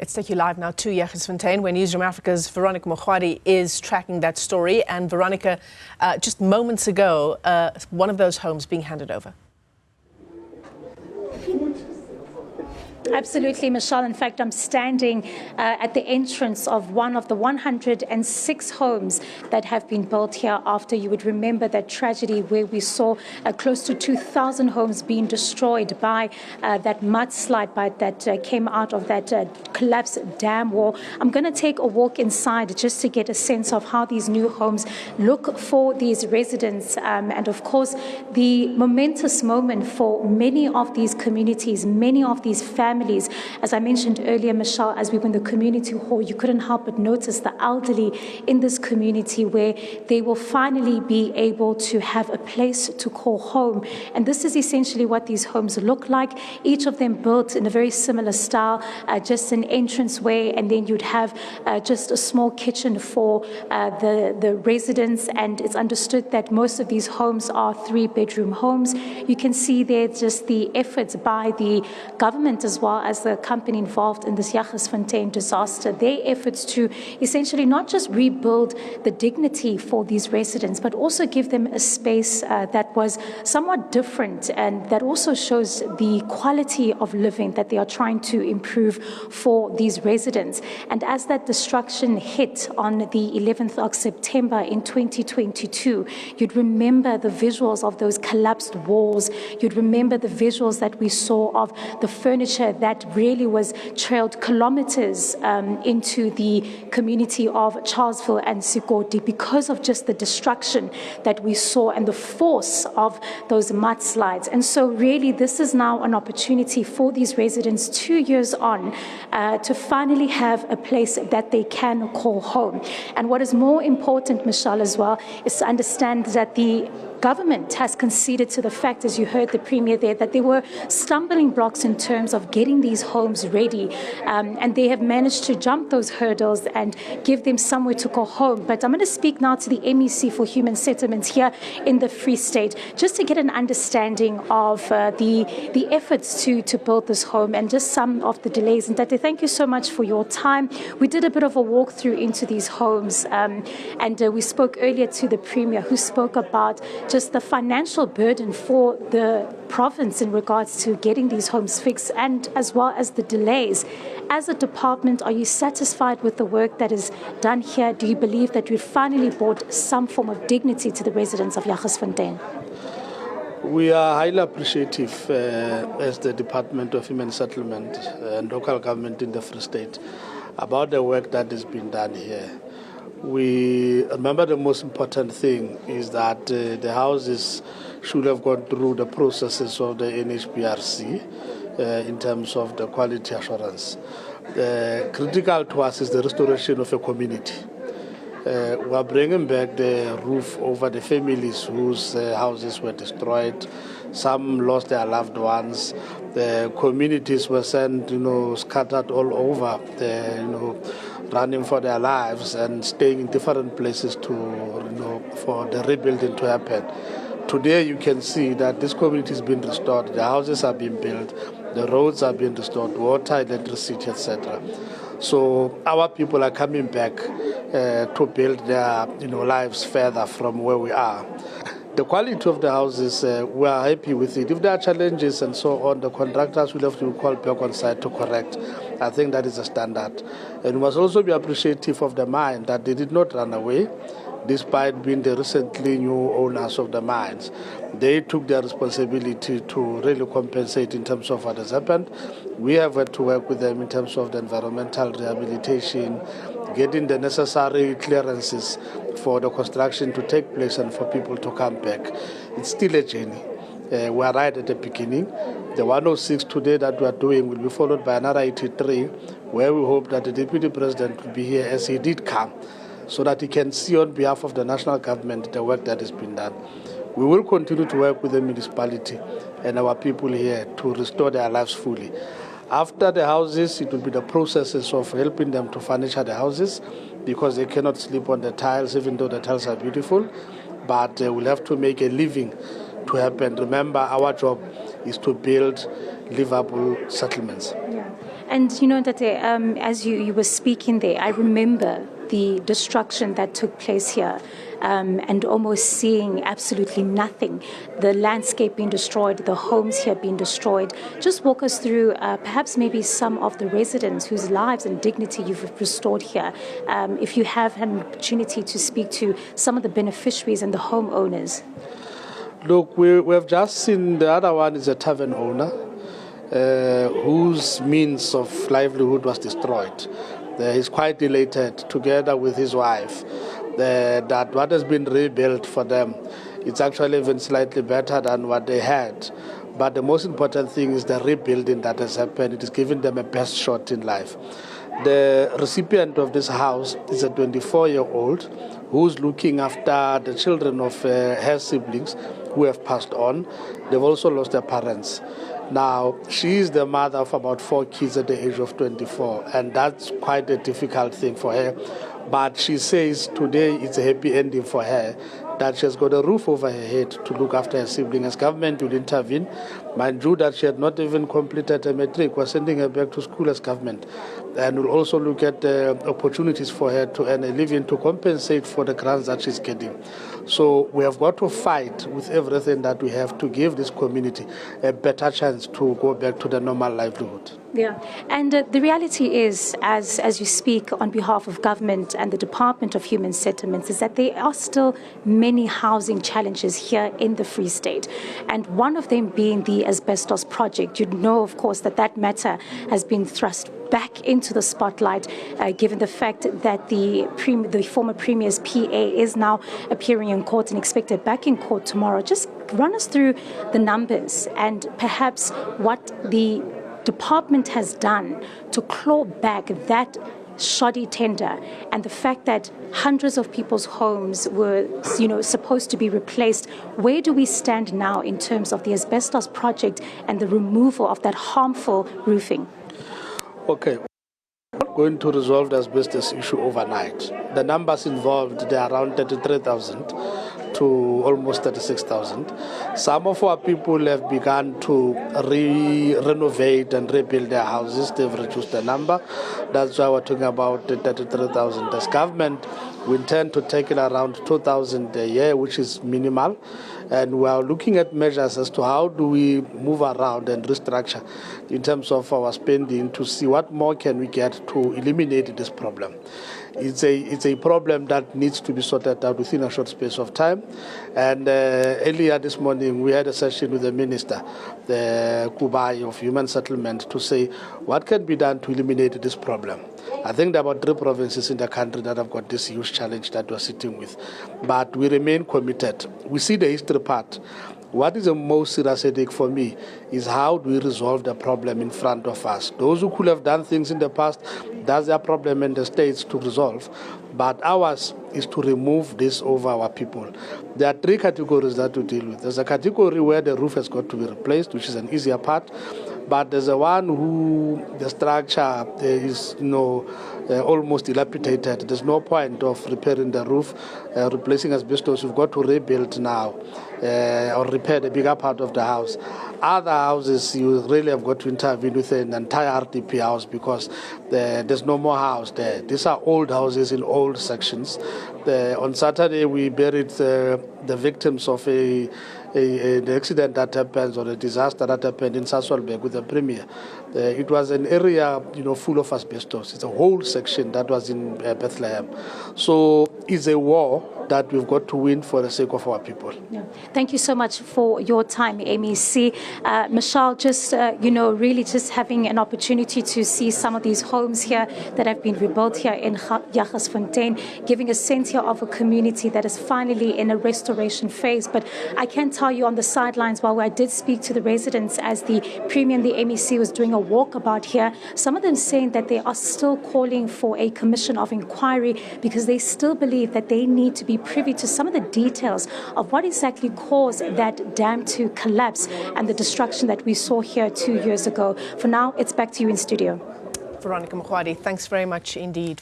Let's take you live now to Jagersfontein, where Newzroom Afrika's Veronica Makhoali is tracking that story. And Veronica, just moments ago, one of those homes being handed over. Absolutely, Michelle. In fact, I'm standing at the entrance of one of the 106 homes that have been built here after, you would remember, that tragedy where we saw close to 2,000 homes being destroyed by that mudslide that came out of that collapsed dam wall. I'm going to take a walk inside just to get a sense of how these new homes look for these residents. And of course, the momentous moment for many of these communities, many of these families. As I mentioned earlier, Michelle, as we were in the community hall, you couldn't help but notice the elderly in this community where they will finally be able to have a place to call home. And this is essentially what these homes look like. Each of them built in a very similar style, just an entranceway, and then you'd have just a small kitchen for the residents. And it's understood that most of these homes are 3-bedroom homes. You can see there just the efforts by the government as well as the company involved in this Jagersfontein disaster, their efforts to essentially not just rebuild the dignity for these residents, but also give them a space that was somewhat different, and that also shows the quality of living that they are trying to improve for these residents. And as that destruction hit on the 11th of September in 2022, you'd remember the visuals of those collapsed walls. You'd remember the visuals that we saw of the furniture that really was trailed kilometers into the community of Charlesville and Sikoti because of just the destruction that we saw and the force of those mudslides. And so really this is now an opportunity for these residents 2 years on to finally have a place that they can call home. And what is more important, Michelle, as well, is to understand that the government has conceded to the fact, as you heard the Premier there, that there were stumbling blocks in terms of getting these homes ready. And they have managed to jump those hurdles and give them somewhere to call home. But I'm going to speak now to the MEC for Human Settlements here in the Free State, just to get an understanding of the efforts to build this home and just some of the delays. And Tate, thank you so much for your time. We did a bit of a walkthrough into these homes, and we spoke earlier to the Premier, who spoke about just the financial burden for the province in regards to getting these homes fixed, and as well as the delays. As a department, are you satisfied with the work that is done here? Do you believe that we've finally brought some form of dignity to the residents of Jagersfontein? We are highly appreciative as the Department of Human Settlement and local government in the Free State about the work that has been done here. We remember the most important thing is that the houses should have gone through the processes of the NHBRC in terms of the quality assurance. Critical to us is the restoration of a community. We are bringing back the roof over the families whose houses were destroyed. Some lost their loved ones. The communities were sent, scattered all over, running for their lives and staying in different places for the rebuilding to happen. Today you can see that this community has been restored. The houses are being built, the roads are being restored, water, electricity, etc. So our people are coming back to build their lives further from where we are. The quality of the houses, we are happy with it. If there are challenges and so on, the contractors will have to call back on site to correct. I think that is a standard. And we must also be appreciative of the mine that they did not run away, despite being the recently new owners of the mines. They took their responsibility to really compensate in terms of what has happened. We have had to work with them in terms of the environmental rehabilitation, getting the necessary clearances for the construction to take place and for people to come back. It's still a journey. We are right at the beginning. The 106 today that we are doing will be followed by another 83, where we hope that the Deputy President will be here as he did come, so that he can see on behalf of the national government the work that has been done. We will continue to work with the municipality and our people here to restore their lives fully. After the houses, it will be the processes of helping them to furnish the houses, because they cannot sleep on the tiles, even though the tiles are beautiful, but they will have to make a living to happen. Remember, our job is to build livable settlements. Yeah. And you know, Tate, as you were speaking there, I remember the destruction that took place here, and almost seeing absolutely nothing, the landscape being destroyed, the homes here being destroyed. Just walk us through perhaps maybe some of the residents whose lives and dignity you've restored here. If you have an opportunity to speak to some of the beneficiaries and the homeowners. Look, we have just seen the other one is a tavern owner whose means of livelihood was destroyed. He's quite elated, together with his wife, that what has been rebuilt for them, it's actually even slightly better than what they had. But the most important thing is the rebuilding that has happened. It is giving them a best shot in life. The recipient of this house is a 24-year-old who's looking after the children of her siblings who have passed on. They've also lost their parents. Now, she is the mother of about 4 kids at the age of 24, and that's quite a difficult thing for her. But she says today it's a happy ending for her, that she has got a roof over her head to look after her siblings. As government will intervene, mind you that she had not even completed a matric, we're sending her back to school as government. And we'll also look at opportunities for her to earn a living to compensate for the grants that she's getting. So we have got to fight with everything that we have to give this community a better chance to go back to the normal livelihood. Yeah, and the reality is, as you speak on behalf of government and the Department of Human Settlements, is that there are still many housing challenges here in the Free State, and one of them being the asbestos project. You know, of course, that matter has been thrust back into the spotlight, given the fact that the former Premier's PA is now appearing in court and expected back in court tomorrow. Just run us through the numbers and perhaps what the department has done to claw back that shoddy tender, and the fact that hundreds of people's homes were, supposed to be replaced. Where do we stand now in terms of the asbestos project and the removal of that harmful roofing? Okay, we're not going to resolve the asbestos issue overnight. The numbers involved, they are around 33,000 to almost 36,000. Some of our people have begun to renovate and rebuild their houses. They've reduced the number. That's why we're talking about 33,000. As government, we intend to take it around 2,000 a year, which is minimal. And we are looking at measures as to how do we move around and restructure in terms of our spending to see what more can we get to eliminate this problem. It's a problem that needs to be sorted out within a short space of time. And earlier this morning, we had a session with the Minister, the Kubai of Human Settlement, to say what can be done to eliminate this problem. I think there are about 3 provinces in the country that have got this huge challenge that we're sitting with. But we remain committed. We see the history part. What is the most serious headache for me is how do we resolve the problem in front of us. Those who could have done things in the past, that's their problem in the states to resolve. But ours is to remove this over our people. There are 3 categories that we deal with. There's a category where the roof has got to be replaced, which is an easier part. But there's a one who the structure is almost dilapidated. There's no point of repairing the roof, replacing asbestos. You've got to rebuild now or repair the bigger part of the house. Other houses, you really have got to intervene with an entire RDP house because there's no more house there. These are old houses in old sections. On Saturday, we buried the victims of an accident that happens or a disaster that happened in Sasolburg with the Premier. It was an area, full of asbestos. It's a whole section that was in Bethlehem. So it's a war that we've got to win for the sake of our people. Yeah. Thank you so much for your time, MEC. Michelle, just, really just having an opportunity to see some of these homes here that have been rebuilt here in Jagersfontein, giving a sense here of a community that is finally in a restoration phase. But I can tell you on the sidelines, while I did speak to the residents as the Premier and the MEC was doing a walkabout here, some of them saying that they are still calling for a commission of inquiry because they still believe that they need to be privy to some of the details of what exactly caused that dam to collapse and the destruction that we saw here 2 years ago. For now, it's back to you in studio. Veronica Makhoali, thanks very much indeed.